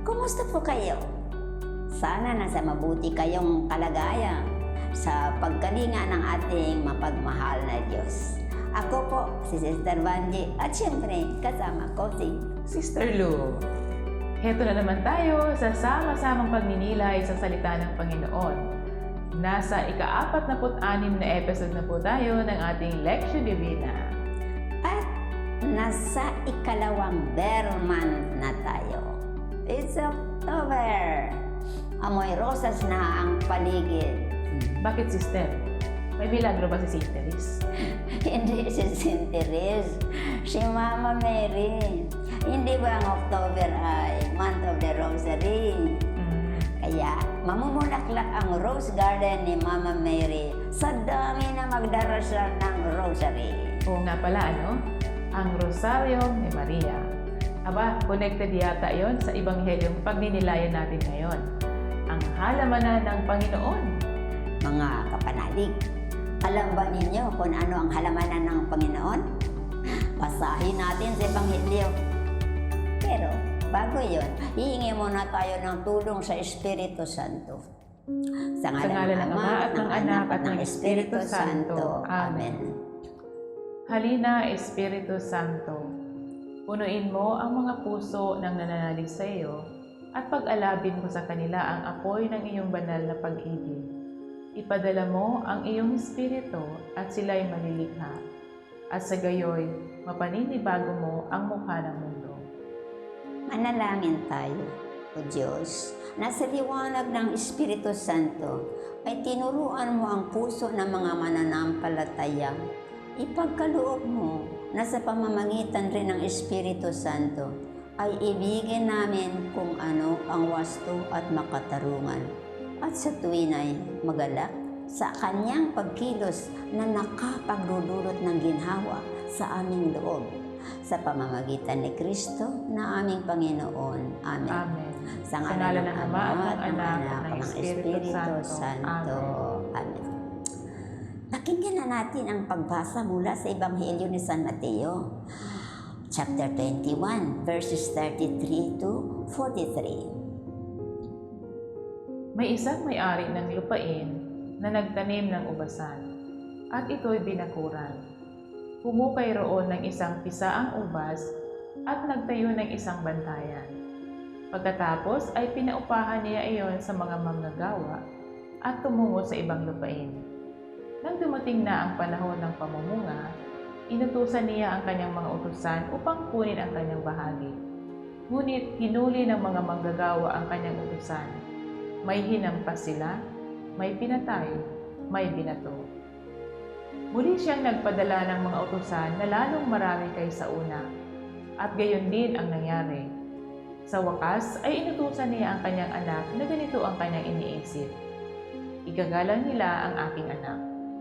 Kumusta po kayo? Sana nasa mabuti kayong kalagayan sa pagkalinga ng ating mapagmahal na Diyos. Ako po, si Sister Vanji, at siyempre kasama ko si Sister Lou. Heto na naman tayo sa sama-samang pagninilay sa salita ng Panginoon. Nasa ika-46 na episode na po tayo ng ating Lectio Divina. at nasa ikalawang bear month na tayo. It's October. Amoy rosas na ang paligid. Bakit, Sister? May milagro ba si Saint Therese? Hindi si Saint Therese, si Mama Mary. Hindi ba ang October ay month of the Rosary? Kaya mamumulaklak ang rose garden ni Mama Mary sa dami na magdarasal ng rosary. Oo nga pala, ano? Ang Rosario ni Maria. Aba, connected yata yon sa Ebanghelyong pagninilayan natin ngayon. Ang halamanan ng Panginoon. Mga kapanalig, alam ba ninyo kung ano ang halamanan ng Panginoon? Basahin natin sa Ebanghelyo. Pero bago yon, hihingi muna tayo ng tulong sa Espiritu Santo. Sa ngalan ng Ama at ng Anak at ng Espiritu Santo. Amen. Halina, Espiritu Santo, punuin mo ang mga puso ng nananalig sa iyo at pag-alabin mo sa kanila ang apoy ng iyong banal na pag-ibig. Ipadala mo ang iyong Espiritu at sila'y malilikha, at sa gayoy, mapaninibago mo ang mukha ng mundo. Manalangin tayo, O Diyos, na sa liwanag ng Espiritu Santo ay tinuruan mo ang puso ng mga mananampalataya. Ipagkaloob mo na sa pamamagitan rin ng Espiritu Santo ay ibigin namin kung ano ang wasto at makatarungan, at sa tuwin ay magalak sa kanyang pagkilos na nakapaglululot ng ginhawa sa aming loob, sa pamamagitan ni Kristo na aming Panginoon. Amen. Amen. Sa ngalan ng Ama at ng Anak at ng Espiritu Santo. Amen. Pakinggan na natin ang pagbasa mula sa Ebanghelyo ni San Mateo, chapter 21, verses 33 to 43. May isang may-ari ng lupain na nagtanim ng ubasan, at ito'y binakuran. Humukay roon ng isang pisaang ubas at nagtayo ng isang bantayan. Pagkatapos ay pinaupahan niya iyon sa mga manggagawa at tumungo sa ibang lupain. Nang dumating na ang panahon ng pamumunga, inutusan niya ang kanyang mga utusan upang kunin ang kanyang bahagi. Ngunit hinuli ng mga manggagawa ang kanyang utusan. May hinampas sila, may pinatay, may binato. Muli siyang nagpadala ng mga utusan na lalong marami kaysa una, at gayon din ang nangyari. Sa wakas ay inutusan niya ang kanyang anak na ganito ang kanyang iniisip: igagalang nila ang aking anak.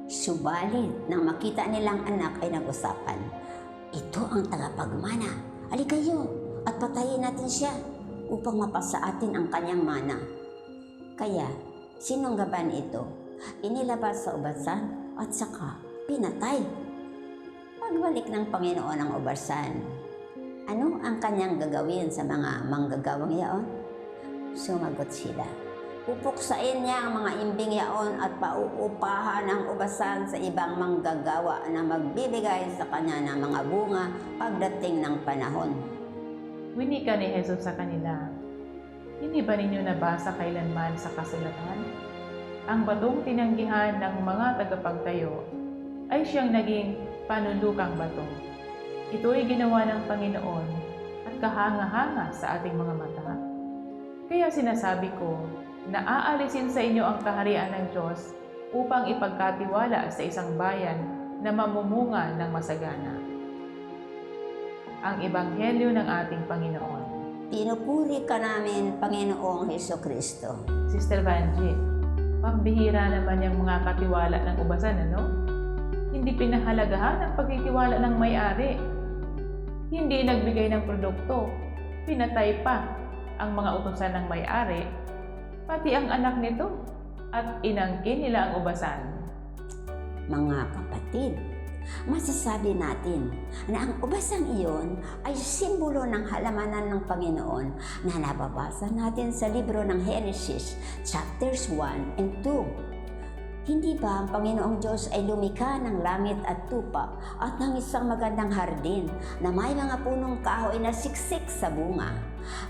Subalit, nang makita nilang anak ay nag-usapan, ito ang tagapagmana. Halikayo at patayin natin siya upang mapasa atin ang kanyang mana. Kaya, sinunggaban ito, inilabas sa ubasan at saka pinatay. Pagbalik ng Panginoon ang ubasan, ano ang kanyang gagawin sa mga manggagawang yaon? Sumagot sila, pupuksain niya ang mga imbing yaon at pauupahan ang ubasan sa ibang manggagawa na magbibigay sa kanya ng mga bunga pagdating ng panahon. Winika ni Jesus sa kanila, hindi ba ninyo nabasa kailanman sa kasulatan? Ang batong tinanggihan ng mga tagapagtayo ay siyang naging panunukang bato. Ito'y ginawa ng Panginoon at kahanga-hanga sa ating mga mata. Kaya sinasabi ko na aalisin sa inyo ang kaharian ng Diyos upang ipagkatiwala sa isang bayan na mamumunga ng masagana. Ang Ebanghelyo ng ating Panginoon. Pinupuri ka namin, Panginoong Hesukristo. Sister Vanji, pambihira naman yung mga katiwala ng ubasan, ano? Hindi pinahalagahan ang pagtitiwala ng may-ari. Hindi nagbigay ng produkto. Pinatay pa ang mga utusan ng may-ari, pati ang anak nito, at inangkin nila ang ubasan. Mga kapatid, masasabi natin na ang ubasang iyon ay simbolo ng halamanan ng Panginoon na nababasa natin sa libro ng Genesis, chapters 1 and 2. Hindi ba ang Panginoong Diyos ay lumikha ng langit at lupa at ng isang magandang hardin na may mga punong kahoy na siksik sa bunga?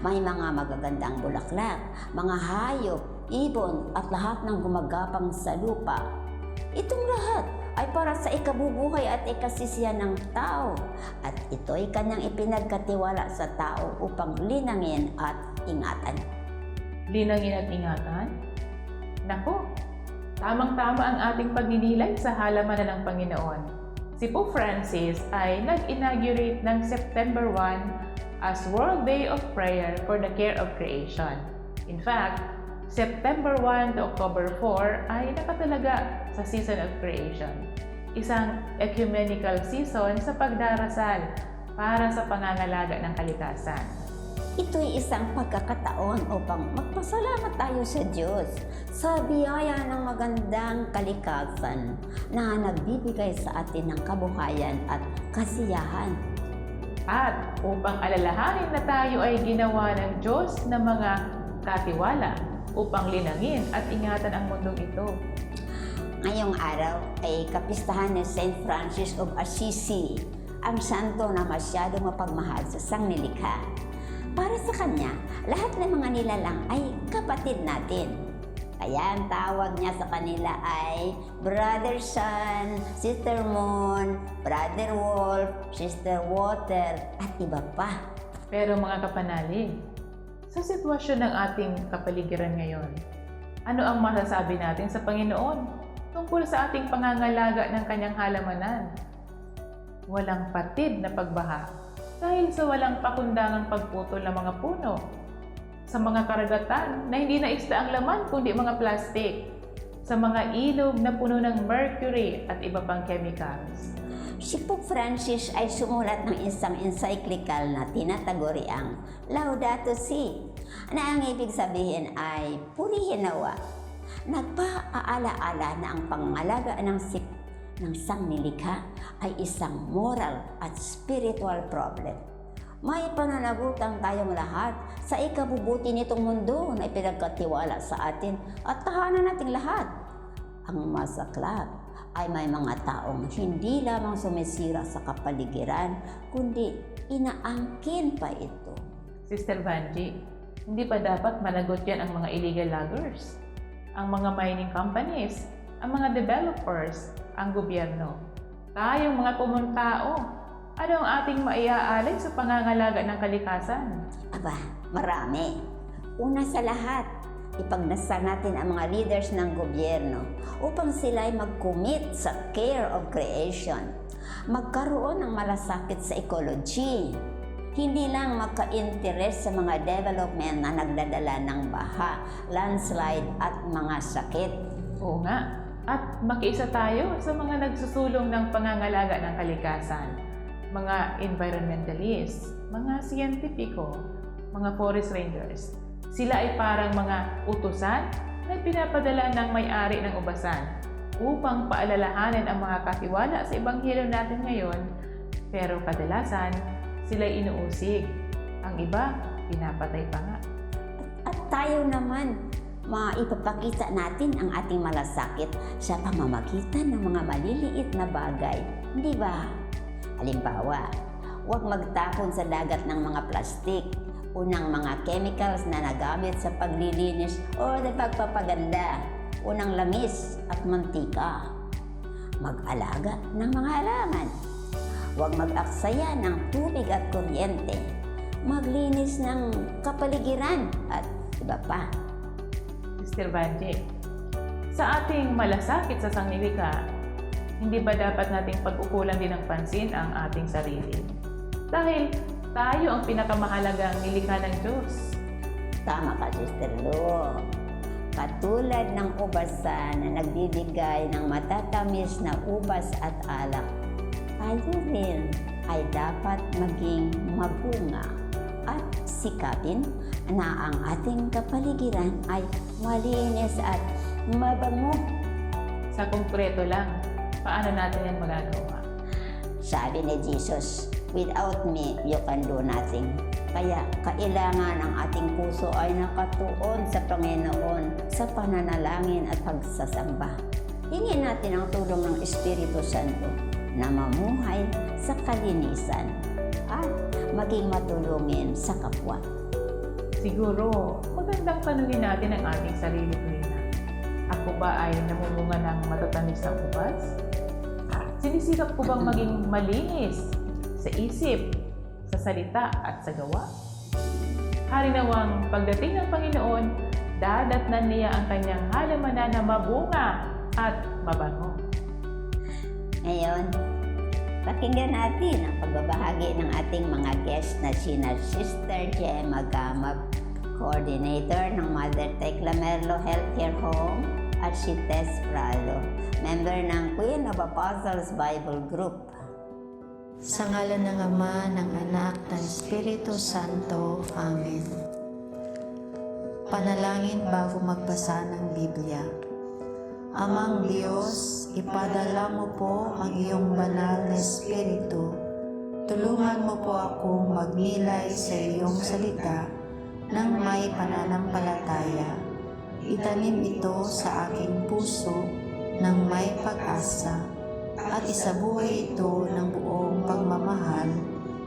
May mga magagandang bulaklak, mga hayop, ibon at lahat ng gumagapang sa lupa. Itong lahat ay para sa ikabubuhay at ikasisiyan ng tao at ito'y kanyang ipinagkatiwala sa tao upang linangin at ingatan. Linangin at ingatan? Nako, tamang-tama ang ating pagninilay sa halamanan ng Panginoon. Si Pope Francis ay nag-inaugurate ng September 1 as World Day of Prayer for the Care of Creation. In fact, September 1 to October 4 ay nakatalaga sa Season of Creation, isang ecumenical season sa pagdarasal para sa pangangalaga ng kalikasan. Ito'y isang pagkakataon upang magpasalamat tayo sa Diyos sa biyaya ng magandang kalikasan na nagbibigay sa atin ng kabuhayan at kasiyahan. At upang alalahanin na tayo ay ginawa ng Diyos na mga katiwala upang linangin at ingatan ang mundong ito. Ngayong araw ay kapistahan ni St. Francis of Assisi, ang santo na masyadong mapagmahal sa sangnilikha. Para sa kanya, lahat ng mga nilalang ay kapatid natin. Kaya ang tawag niya sa kanila ay Brother Sun, Sister Moon, Brother Wolf, Sister Water, at iba pa. Pero mga kapanalig, sa sitwasyon ng ating kapaligiran ngayon, ano ang masasabi natin sa Panginoon tungkol sa ating pangangalaga ng kanyang halamanan? Walang patid na pagbaha dahil sa walang pakundangang pagputol ng mga puno, sa mga karagatan na hindi na isda ang laman kundi mga plastik, sa mga ilog na puno ng mercury at iba pang chemicals. Si Pope Francis ay sumulat ng isang encyclical na tinataguri ang Laudato Si, na ang ibig sabihin ay purihin nawa. Nagpaalaala na ang pangangalaga ng sangnilikha ay isang moral at spiritual problem. May pananagutan tayong lahat sa ikabubuti nitong mundo na ipinagkatiwala sa atin at tahanan nating lahat. Ang masaklap ay may mga taong hindi lamang sumisira sa kapaligiran, kundi inaangkin pa ito. Sister Vanji, hindi pa dapat managot yan ang mga illegal loggers, ang mga mining companies, ang mga developers, ang gobyerno. Tayong mga pumuntao, ano ang ating maiaalay sa pangangalaga ng kalikasan? Aba, marami. Una sa lahat, ipagnasal natin ang mga leaders ng gobyerno upang sila ay mag-commit sa care of creation. Magkaroon ng malasakit sa ecology. Hindi lang magka-interest sa mga development na nagdadala ng baha, landslide at mga sakit. Oo nga, at makiisa tayo sa mga nagsusulong ng pangangalaga ng kalikasan. Mga environmentalists, mga siyentipiko, mga forest rangers. Sila ay parang mga utusan na pinapadala ng may-ari ng ubasan upang paalalahanan ang mga katiwala sa Ebanghelyo natin ngayon, pero kadalasan sila'y inuusig. Ang iba, pinapatay pa nga. At tayo naman, maipapakita natin ang ating malasakit sa pamamagitan ng mga maliliit na bagay. Hindi ba? Halimbawa, huwag magtapon sa dagat ng mga plastik, unang mga chemicals na nagamit sa paglilinis o sa pagpapaganda, unang langis at mantika. Mag-alaga ng mga halaman. Huwag mag-aksaya ng tubig at kuryente. Maglinis ng kapaligiran at iba pa. Sister Vanji, sa ating malasakit sa sangnilikha, hindi ba dapat nating pag-ukulan din ng pansin ang ating sarili? Dahil tayo ang pinakamahalagang nilikha ng Diyos. Tama ka, Sister Lu. Katulad ng ubasan na nagbibigay ng matatamis na ubas at alak, tayo rin ay dapat maging mabunga at sikapin na ang ating kapaligiran ay malinis at mabango. Sa konkreto lang, paano natin yan magagawa? Sabi ni Jesus, without me, you can do nothing. Kaya kailangan ang ating puso ay nakatuon sa Panginoon sa pananalangin at pagsasamba. Hingin natin ang tulong ng Espiritu Santo na mamuhay sa kalinisan at maging matulungin sa kapwa. Siguro, magandang tanungin natin ang ating sarili tuwina. Ako ba ay namumunga ng matatamis na ubas? Sinisikap ko bang maging malinis sa isip, sa salita at sa gawa? Harinawang pagdating ng Panginoon, dadatnan niya ang kanyang halamanan na mabunga at mabango. Ngayon, pakinggan natin ang pagbabahagi ng ating mga guest na sina Sister Gemma Gamab, Coordinator ng Mother Tecla Merlo Healthcare Home, at si Tess Prado, member ng Queen of Apostles Bible Group. Sa ngalan ng Ama, ng Anak, ng Espiritu Santo. Amen. Panalangin bago magbasa ng Biblia. Amang Diyos, ipadala mo po ang iyong banal na Espiritu. Tulungan mo po akong magnilay sa iyong salita ng may pananampalataya. Itanim ito sa aking puso ng may pag-asa at isabuhay ito ng buong pagmamahal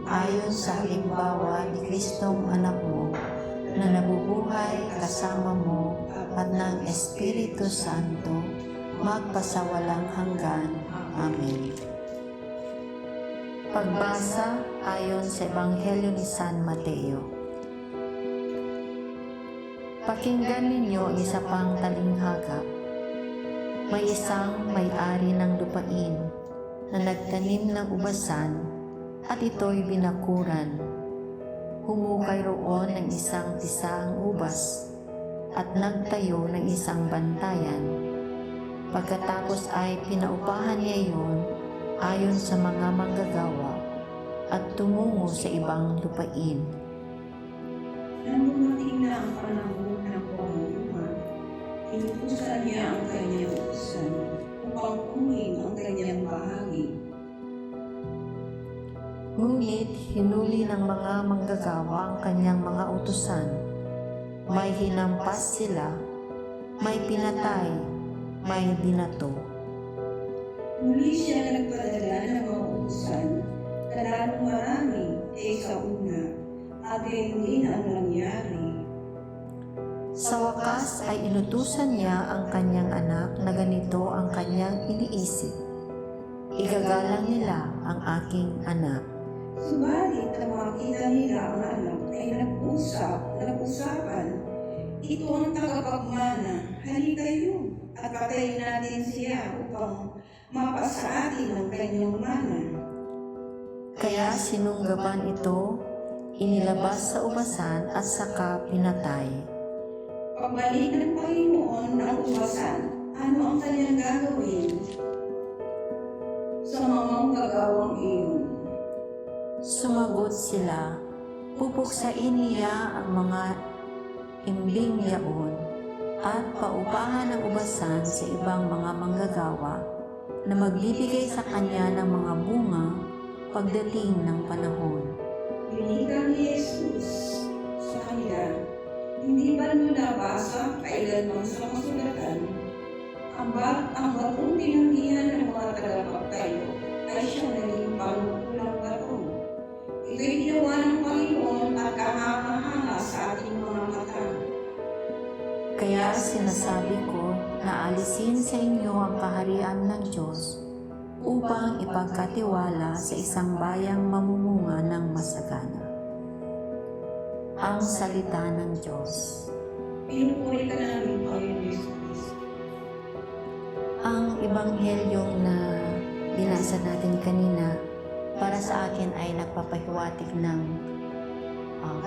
ayon sa halimbawa ni Kristong anak mo na nabubuhay kasama mo at ng Espiritu Santo magpasawalang hanggan. Amen. Pagbasa ayon sa Ebanghelyo ni San Mateo. Pakinggan ninyo ang isa pang talinghaga. May isang may-ari ng lupain na nagtanim ng ubasan at ito'y binakuran. Humukay roon ng isang tisaang ubas at nagtayo ng isang bantayan. Pagkatapos ay pinaupahan niya iyon ayon sa mga manggagawa at tumungo sa ibang lupain. Nang dumating na ang panahon ng pamumuhan, inutusan niya ang kanyang utusan upang kunin ang kanyang bahagi. Ngunit hinuli ng mga manggagawa ang kanyang mga utusan. May hinampas sila, may pinatay, may binato. Muli siya nagpadala ng mga utusan na lalong marami kaysa una, at gayon din ang nangyari. Sa wakas ay inutusan niya ang kanyang anak na ganito ang kanyang iniisip. Igagalang nila ang aking anak. Subalit nang makita nila ang anak ay nag-usapan, ito ang tagapagmana, halika kayo at patayin natin siya upang mapasa atin ang kanyang mana. Kaya sinunggaban ito, inilabas sa ubasan at saka pinatay. Pagbalik ng Panginoon ng ubasan, ano ang kanyang gagawin sa mga manggagawang iyon? Sumagot sila, pupuksain niya ang mga imbing yaon at paupahan ng ubasan sa ibang mga manggagawa na magbibigay sa kanya ng mga bunga pagdating ng panahon. Winikan ni Jesus sa kanila, hindi ba nyo nabasa kailanman sa kasulatan? Ang batong tinanggihan ng mga tagapagtayo ay siya naging pangukulang bato. Ito'y ginawa ng Panginoon at kahanga-hanga sa ating mga mata. Kaya sinasabi ko na alisin sa inyo ang kaharian ng Diyos upang ipagkatiwala sa isang bayang mamumunga ng masagana. Ang salita ng Diyos. Pinupuri ka namin, Panginoon Jesus. Ang ebanghelyong na binasa natin kanina para sa akin ay nagpapahiwatig ng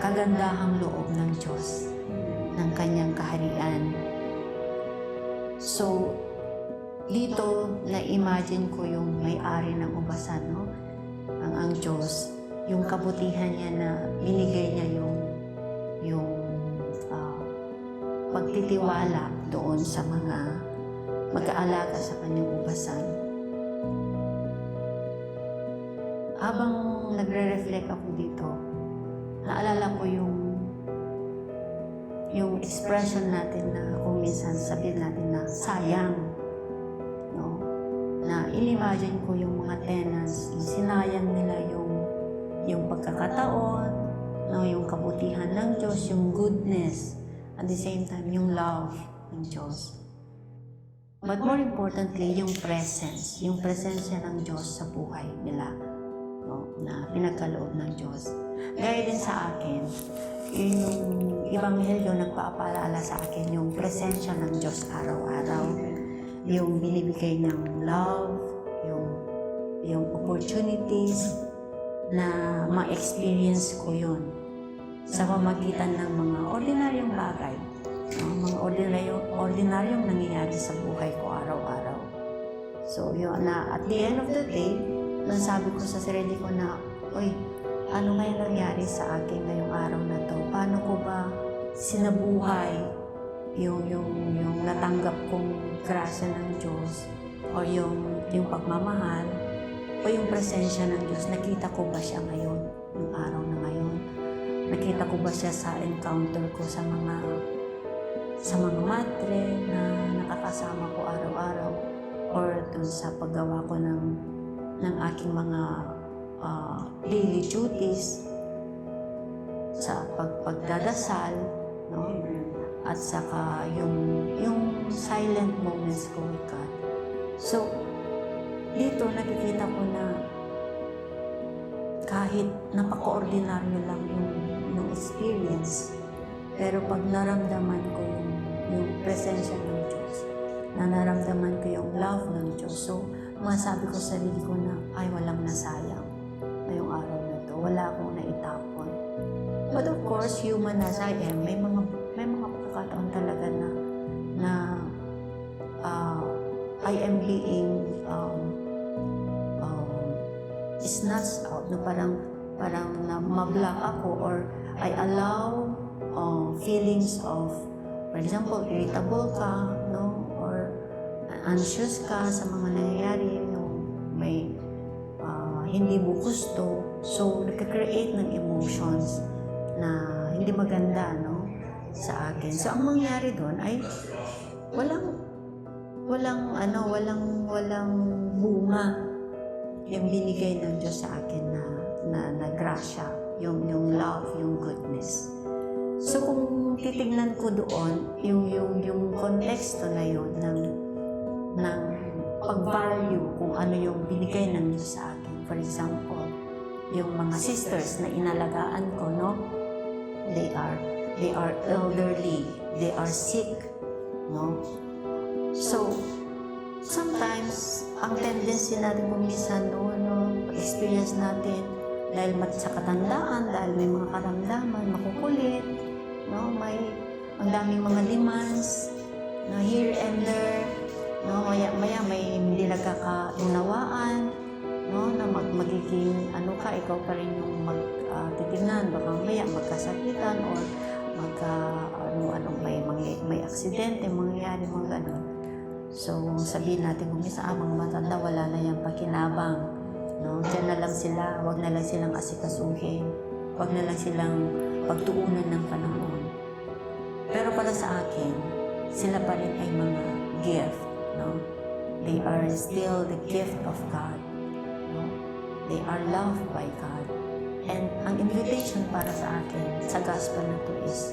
kagandahang loob ng Diyos, ng kanyang kaharian. So, dito na-imagine ko yung may-ari ng ubasan, no? Ang Diyos, yung kabutihan niya na binigay niya yung pagtitiwala doon sa mga mag-aalaga sa kanyang ubasan. habang nagre-reflect ako dito, naalala ko yung expression natin na kung minsan sabihin natin na sayang, no? Na inimagine ko yung mga tenants, sinayang nila yung pagkakataon, no? Yung kabutihan ng Diyos, yung goodness, at the same time, yung love ng Diyos. But more importantly, yung presence, yung presensya ng Diyos sa buhay nila, no? Na pinagkaloob ng Diyos. Gaya din sa akin, yung Ebanghelyo nagpapaalala sa akin yung presensya ng Diyos araw-araw, yung binibigay ng love, yung opportunities na ma-experience ko yun sa pamagitan ng mga ordinaryong bagay, mga ordinaryong nangyayari sa buhay ko araw-araw. So yun na, at the end of the day, nasabi ko sa sarili ko na, uy, ano kaya nangyari sa akin ngayong araw na to? Paano ko ba sinabuhay yung natanggap kong grasya ng Diyos, o yung pagmamahal, o yung presensya ng Diyos? Nakita ko ba siya ngayon, yung araw na ngayon? Nakita ko ba siya sa encounter ko sa mga madre na nakakasama ko araw-araw, or dun sa paggawa ko ng aking mga daily duties, sa pagdadasal, no? At saka yung silent moments ko with God. So, dito nakikita ko na kahit napaka-ordinaryo lang yung experience, pero pag naramdaman ko yung presensya ng Diyos, na naramdaman ko yung love ng Diyos, so masabi ko sa sarili ko na, ay, walang nasayang ngayong araw na to. Wala akong naitapon. But of course, human as I am, may mga pagkakataon talaga na I am being snatched out, no? Parang na mablock ako, or I allow feelings of, for example, irritable ka, no? Or anxious ka sa mga nangyayari, no? May hindi mo gusto, so nagka-create ng emotions na hindi maganda, no, sa akin. So ang mangyari doon ay walang bunga yung binigay ng Diyos sa akin na grasya, yung love, yung goodness. So kung titignan ko doon yung konteksto na yun ng pag-value kung ano yung binigay ng Diyos sa akin. For example, yung mga sisters na inalagaan ko, no? They are elderly, they are sick, no? So, sometimes, ang tendency natin kung minsan, no, experience natin, dahil sa katandaan, dahil may mga karamdaman, makukulit, no? Ang daming mga demands, no, here and there, no? Maya may hindi nagkakaunawaan, no, na magiging ikaw pa rin yung titignan, baka maya magkasakitan, or may aksidente, mangyayari, mga gano'n. So, sabihin natin kung isa, mga matanda, wala na yung pakinabang, no? Diyan na lang sila, wag na lang silang asikasuhin, wag na lang silang pagtuunan ng panahon. Pero para sa akin, sila pa rin ay mga gift, no? They are still the gift of God. They are loved by God. And ang invitation para sa akin sa gospel na to is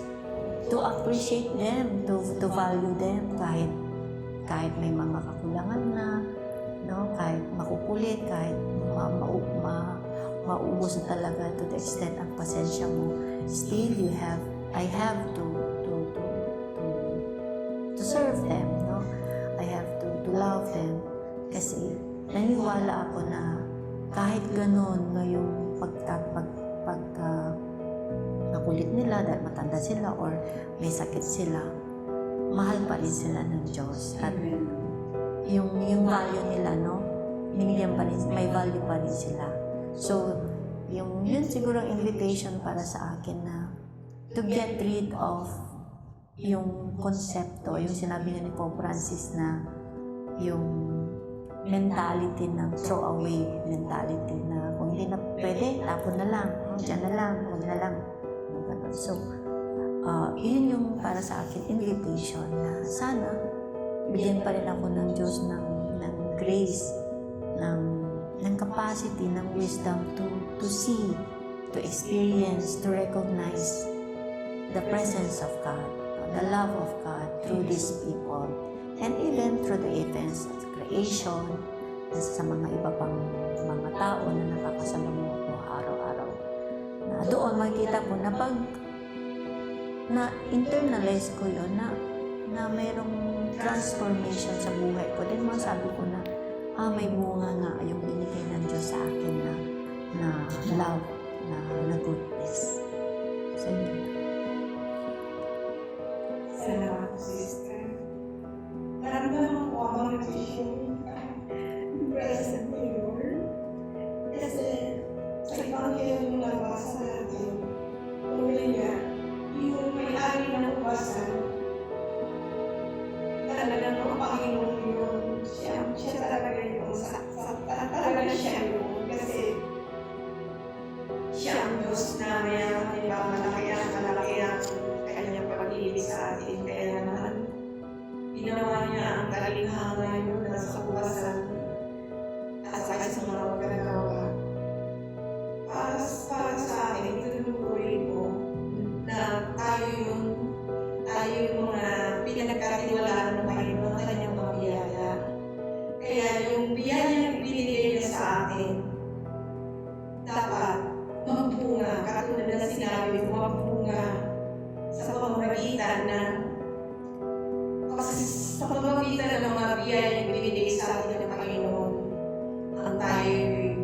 to appreciate them, to value them kahit may mga kakulangan na, no, kahit makukulit, kahit maubos na talaga to the extent ang pasensya mo, still I have to serve them, no? I have to love them, kasi naniwala ako na kahit ganon na yung nakulit nila dahil matanda sila or may sakit sila, mahal pa rin sila ng Diyos. At yung value nila, no, binigyan pa rin, may value pa rin sila. So, yun siguro ang invitation para sa akin na to get rid of yung konsepto, yung sinabi ni Pope Francis na yung mentality ng throwaway mentality, na kung hindi na pwede, tapon na lang, dyan na lang, huwag na lang. Ganun. So, yun yung para sa akin, invitation na sana bigyan pa rin ako ng Diyos ng grace, ng capacity, ng wisdom to see, to experience, to recognize the presence of God, the love of God through these people, and even through the events of creation, sa mga iba pang mga tao na nakakasalamuha ko araw-araw. Na doon makikita ko na pag na-internalize ko yun, na mayroong transformation sa buhay ko, then masabi ko na, may bunga nga yung binigay ng Diyos sa akin na love, na goodness. So, yun. Salamat, sister. Naramdaman ko ang nag-issue present ni Lord. Kasi sa Ebanghelyo yung nabasa natin, umuli niya, yung may-ari ng ubasan, talagang ang Panginoon yun. Siya talaga yun. Talaga siya yun. Kasi siya ang Diyos na mayroon, di ba? Malaki ang kanyang pag-ibig sa atin. Kaya naman, ginawa niya ang kalinghangan yun na sa ubasan at saka sa mga magagawa. Para sa akin, tinutuloy ko na tayo yung mga pinagkatiwalaan ng Panginoon ng kanyang mga biyaya. Kaya yung biyaya na binigay niya sa atin, dapat magbunga, katulad na sinabi, magbunga sa pamamagitan ng mga biyaya na binigay sa atin ng Panginoon. Ang tayo'y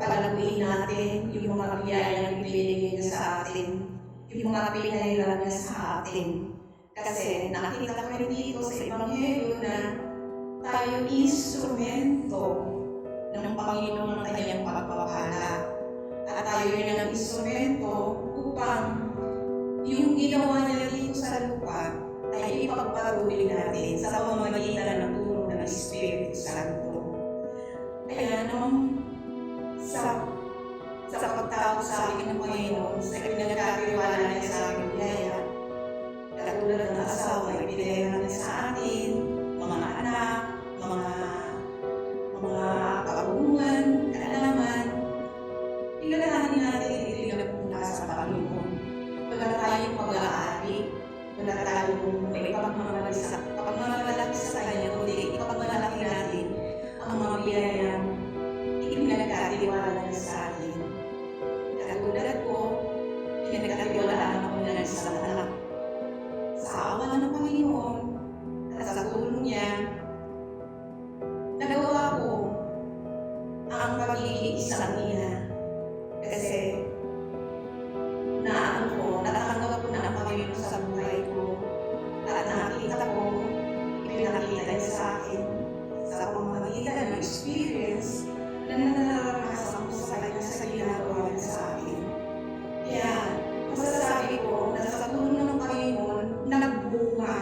palaguin natin yung mga biyaya na binigay niya sa atin, yung mga pinahirapan niya sa atin. Kasi nakita ko rin dito sa Ebanghelyo na tayo instrumento ng Panginoon ng kanyang pagpapala. At tayo rin ang instrumento upang yung ginawa niya dito sa lupa ay ipagpatuloy natin sa pamamagitan ng tulong ng Espiritu Santo. Kaya naman sa pagtawag sa akin ng Panginoon, sa pinagkatiwala niya sa akin biyaya, katulad ng asawa, ibinigay niya sa atin, mga anak, mga kabungan, kaalaman, ilalahanin natin ito yung nagpunta sa Panginoon. Wala tayong pag-aari, wala tayong may pagmamalaki sa Kanya, kundi ipagmamalaki natin ang mga biyayang ipinagkatiwala niya sa atin. Katulad ko, pinagkatiwalaan ako na ng isang anak. Sa awa ng Panginoon at sa tulong niya, nagawa ko ang pagiging isang ina. Kasi natatanggap ko na ang Panginoon sa buhay ko. At nakita ko, ipinakita niya sa akin sa pamamagitan ng experience na nararanasan ko sa kanya sa ginagawa niya sa akin. Kaya, masasabi ko na sa tulong ng Panginoon, nagbunga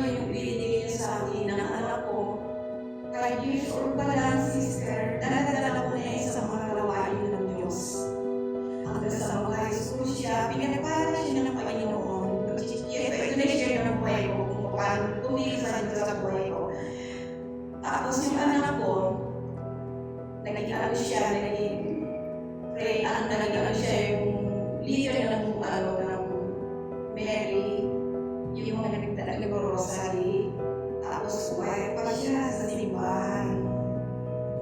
yung binigay niya sa akin ng anak ko. 5 years old pa lang, sister, daladala ko na yan sa mga gawain ng Diyos. Hanggang sa mga high school siya, pinagpala siya ng Panginoon. Ito na share ng buhay ko kung paano tumigil sa Diyos sa buhay ko. Tapos yung anak ko, naging yung leader ng Mary, yung nag-rosary. Tapos buhay pa siya sa simbahan.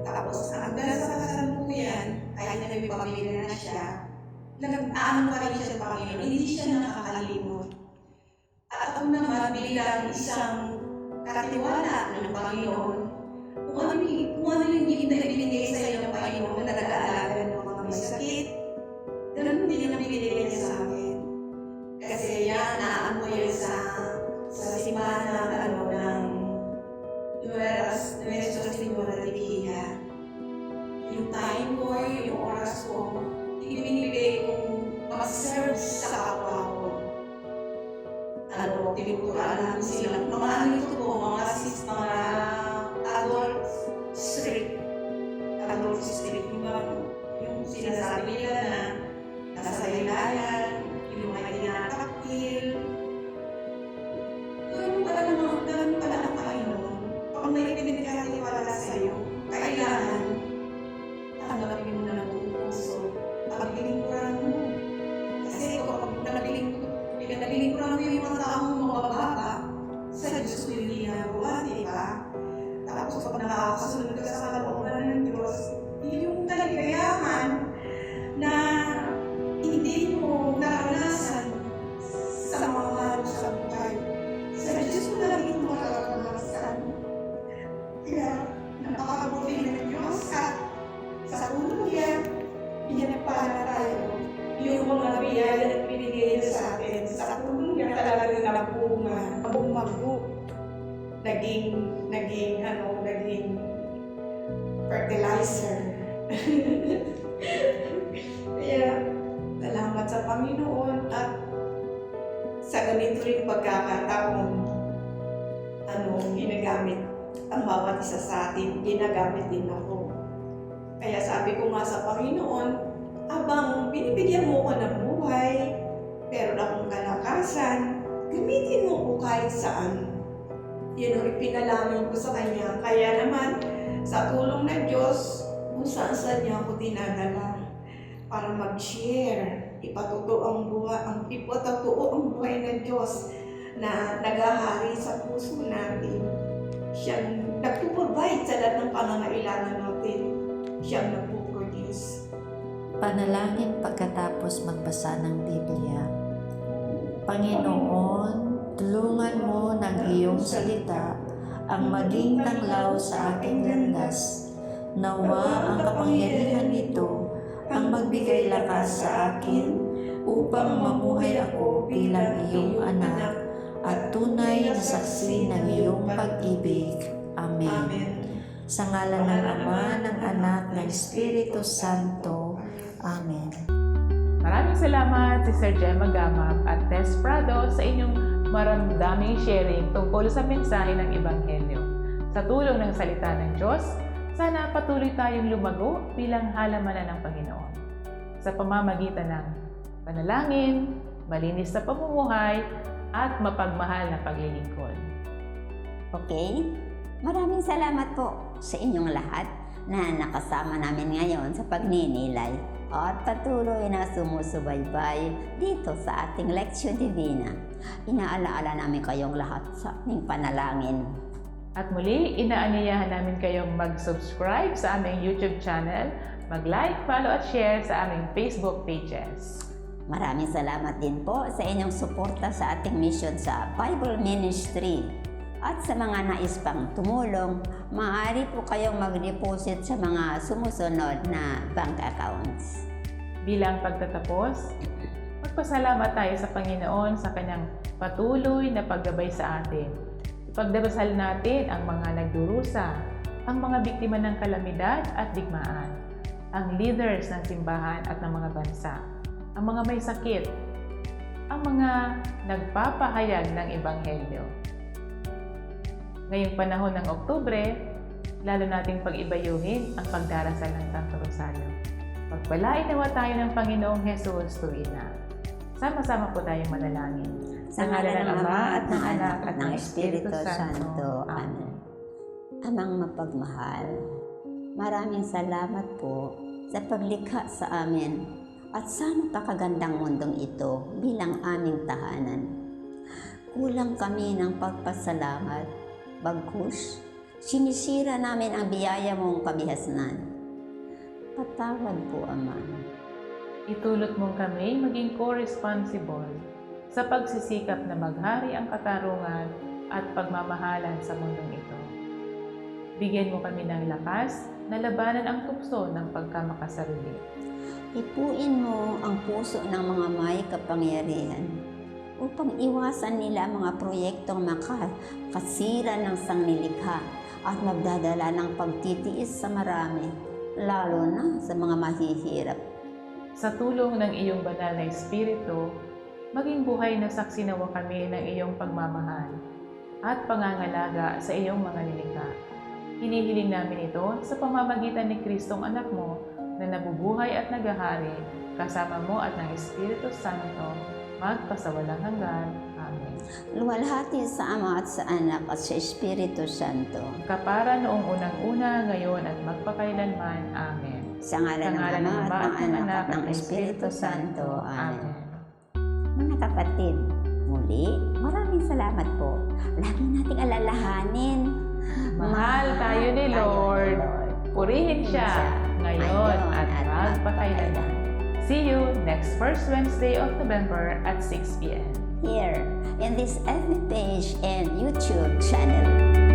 Tapos hanggang sa kasalukuyan, kahit na may pamilya na siya, nag-aano pa rin siya sa Panginoon, hindi siya nakakalimot. At ako naman bilang isang katiwala ng Panginoon, kung ano yung binigay sa iyo ng Panginoon na nag-aalaga ng mga may sakit, ganun din ang binigay niya sa akin. Kasi yan, naano yun sa simbahan ng Nuestra Señora de Guia. Yung time ko, yung oras ko, ibinibigay kong mag-serve sa kapwa ko. Tinuturan namin sila. Mga ito po, mga adult street. Nalilikuran ko yung mga taong mga bata. Sa Diyos ko yung ginagawa, di ba? Tapos pag nakakasunod ka sa kalooban ng Diyos, yung kaligayahan na hindi mo naranasan sa mga halos sa buhay. Sa Diyos mo na lang ito mararanasan. Kaya napakabuti ng Diyos at sa tulong niya, pinapala tayo yung mga biyaya na pinigay niya sa atin. Sa tulong niya talaga nabunga, bumago. Naging fertilizer. Kaya, salamat sa Panginoon at sa ganito rin pagkakataon, ginagamit ang bawat isa sa atin, ginagamit din ako. Kaya sabi ko nga sa Panginoon, abang binibigyan mo ko ng buhay, pero akong kalakasan, gamitin mo ko kahit saan. Yun ang ipinalangin ko sa Kanya. Kaya naman, sa tulong ng Diyos, kung saan niya ako dinadala para mag-share, ipatotoo ang buhay ng Diyos na naghahari sa puso natin. Siyang nagpo-provide sa lahat ng pangangailangan natin. Siyang nagpo-produce. Panalangin pagkatapos magbasa ng Biblia. Panginoon, tulungan mo ng iyong salita ang maging tanglaw sa aking landas. Nawa ang kapangyarihan nito ang magbigay lakas sa akin upang mamuhay ako bilang iyong anak at tunay na saksi ng iyong pag-ibig. Amen. Sa ngalan ng Ama, ng Anak, ng Espiritu Santo. Amen. Maraming salamat si Sir Gemma Gamap at Tess Prado sa inyong maramdaming sharing tungkol sa mensahe ng Ebanghelyo. Sa tulong ng salita ng Diyos, sana patuloy tayong lumago bilang halamanan ng Panginoon. Sa pamamagitan ng panalangin, malinis na pamumuhay, at mapagmahal na paglilingkod. Okay? Maraming salamat po sa inyong lahat na nakasama namin ngayon sa pagninilay at patuloy na sumusubaybay dito sa ating Lectio Divina. Inaalaala namin kayong lahat sa aming panalangin. At muli, inaanyayahan namin kayong mag-subscribe sa aming YouTube channel, mag-like, follow at share sa aming Facebook pages. Maraming salamat din po sa inyong suporta sa ating mission sa Bible Ministry. At sa mga nais pang tumulong, maaari po kayong mag-deposit sa mga sumusunod na bank accounts. Bilang pagtatapos, magpasalamat tayo sa Panginoon sa kanyang patuloy na paggabay sa atin. Ipagdarasal natin ang mga nagdurusa, ang mga biktima ng kalamidad at digmaan, ang leaders ng simbahan at ng mga bansa, ang mga may sakit, ang mga nagpapahayag ng Ebanghelyo. Ngayong panahon ng Oktubre, lalo nating pag-ibayuhin ang pagdarasal ng Santo Rosario. Pagpalain nawa tayo ng Panginoong Hesus tuwin na. Sama-sama po tayong manalangin. Sa ngalan ng Ama at ng Anak at ng Espiritu Santo. Amen. Amang mapagmahal, maraming salamat po sa paglikha sa amin at sa napakagandang mundong ito bilang aming tahanan. Kulang kami ng pagpasalamat, bagkus, sinisira namin ang biyaya mong kabihasnan. Patawad po, Ama. Itulot mong kami maging co-responsible sa pagsisikap na maghari ang katarungan at pagmamahalan sa mundong ito. Bigyan mo kami ng lakas na labanan ang tukso ng pagkamakasarili. Ipuin mo ang puso ng mga may kapangyarihan upang iwasan nila ang mga proyektong makakasira ng sangnilikha at magdadala ng pagtitiis sa marami, lalo na sa mga mahihirap. Sa tulong ng iyong banal na Espiritu, maging buhay na saksi nawa kami ng iyong pagmamahal at pangangalaga sa iyong mga nilikha. Hinihiling namin ito sa pamamagitan ni Kristong anak mo na nabubuhay at naghahari kasama mo at ng Espiritu Santo magpasawalang hanggan. Amen. Luwalhati sa Ama at sa Anak at sa Espiritu Santo. Kapara noong unang-una, ngayon at magpakailanman. Amen. Sa ngalan ng Ama at ng Anak at ng Espiritu Santo. Amen. Mga kapatid, Muli, maraming salamat po. Lagi nating alalahanin. Mahal tayo ni Lord. Purihin siya ngayon at magpakailanman. See you next first Wednesday of November at 6 p.m. Here in this FB page and YouTube channel.